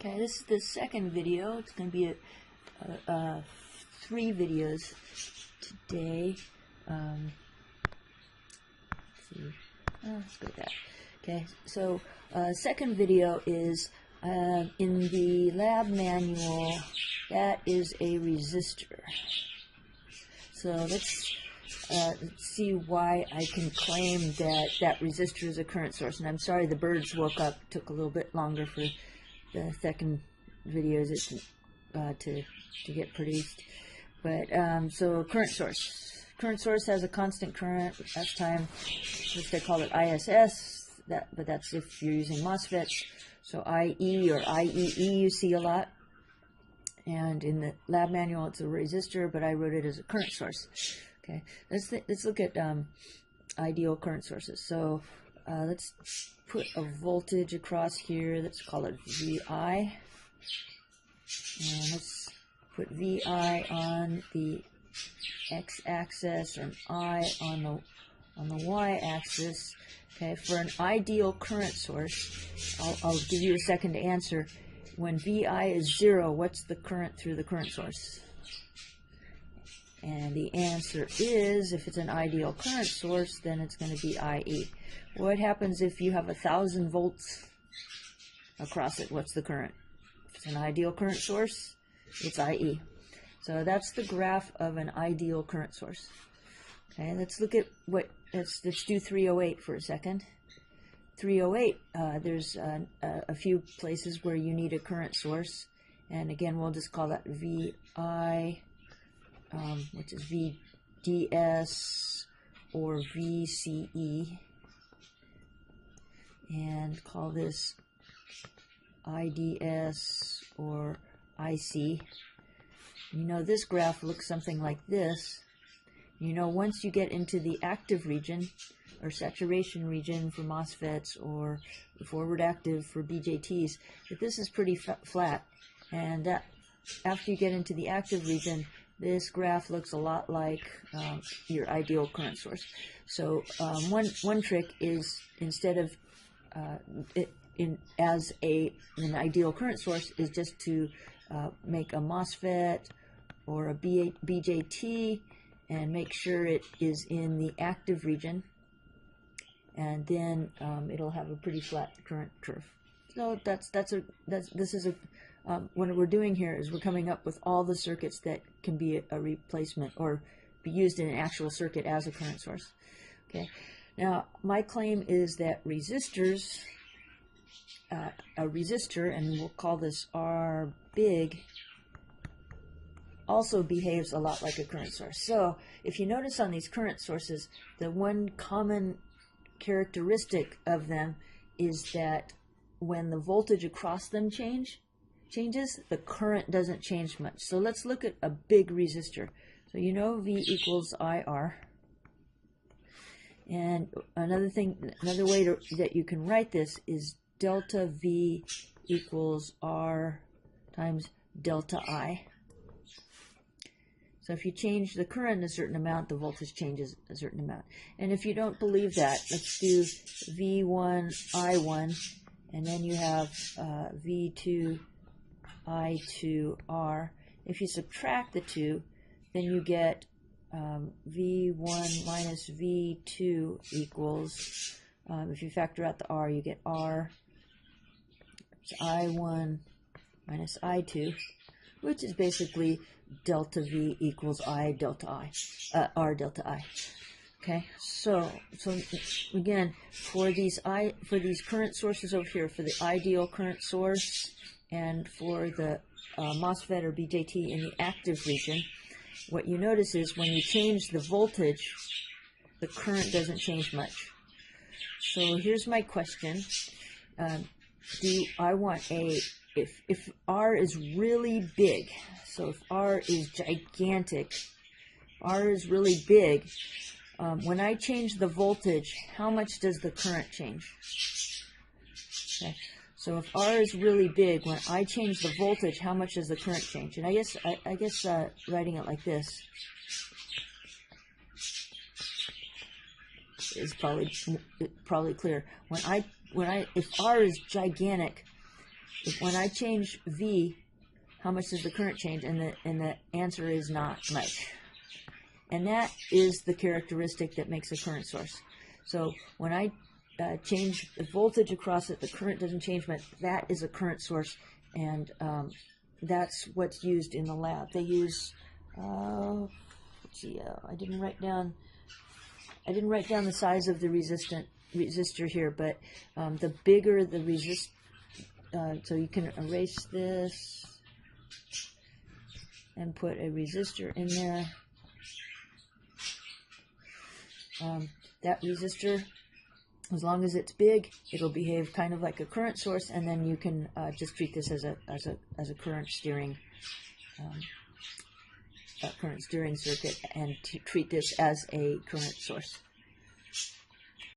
Okay, this is the second video. It's going to be 3 videos today. Let's see. Let's go with that. Okay, so second video is in the lab manual. That is a resistor. So let's see why I can claim that that resistor is a current source. And I'm sorry the birds woke up. It took a little bit longer for the second videos to get produced. But so current source. Current source has a constant current. Last time, they call it ISS. But that's if you're using MOSFETs. So IE or IEE you see a lot. And in the lab manual it's a resistor, but I wrote it as a current source. Okay, let's look at ideal current sources. So let's put a voltage across here. Let's call it VI. And let's put VI on the x-axis and I on the y-axis. Okay, for an ideal current source, I'll give you a second to answer. When VI is 0, what's the current through the current source? And the answer is, if it's an ideal current source, then it's going to be IE. What happens if you have 1,000 volts across it? What's the current? If it's an ideal current source, it's IE. So that's the graph of an ideal current source. Okay, let's look at let's do 308 for a second. 308, there's a few places where you need a current source. And again, we'll just call that VI, which is VDS or VCE. And call this IDS or IC. You know, this graph looks something like this. You know, once you get into the active region or saturation region for MOSFETs or forward active for BJTs, that this is pretty flat. And that after you get into the active region, this graph looks a lot like your ideal current source. So one trick is, instead of an ideal current source, is just to make a MOSFET or a BJT and make sure it is in the active region, and then it'll have a pretty flat current curve. So what we're doing here is we're coming up with all the circuits that can be a replacement or be used in an actual circuit as a current source. Okay. Now my claim is that resistors, a resistor, and we'll call this R big, also behaves a lot like a current source. So if you notice on these current sources, the one common characteristic of them is that when the voltage across them changes, the current doesn't change much. So let's look at a big resistor. So you know V equals IR. And another way that you can write this is delta V equals R times delta I. So if you change the current a certain amount, the voltage changes a certain amount. And if you don't believe that, let's do V1, I1, and then you have V2, I2R. If you subtract the two, then you get V1 minus V2 equals, if you factor out the R, you get R I1 minus I2, which is basically delta V equals I delta I, R delta I. Okay, so again, for these current sources over here, for the ideal current source and for the MOSFET or BJT in the active region, what you notice is when you change the voltage, the current doesn't change much. So here's my question: do I want if R is really big? So if R is gigantic, R is really big, when I change the voltage, how much does the current change? Okay. So if R is really big, when I change the voltage, how much does the current change? And I guess writing it like this is probably clear. If R is gigantic, when I change V, how much does the current change? And the answer is not much. And that is the characteristic that makes a current source. So when I change the voltage across it, the current doesn't change much. That is a current source, and that's what's used in the lab. They use, let's see, I didn't write down the size of the resistor here, but the bigger the so you can erase this and put a resistor in there. That resistor, as long as it's big, it'll behave kind of like a current source, and then you can just treat this as a current steering circuit and treat this as a current source.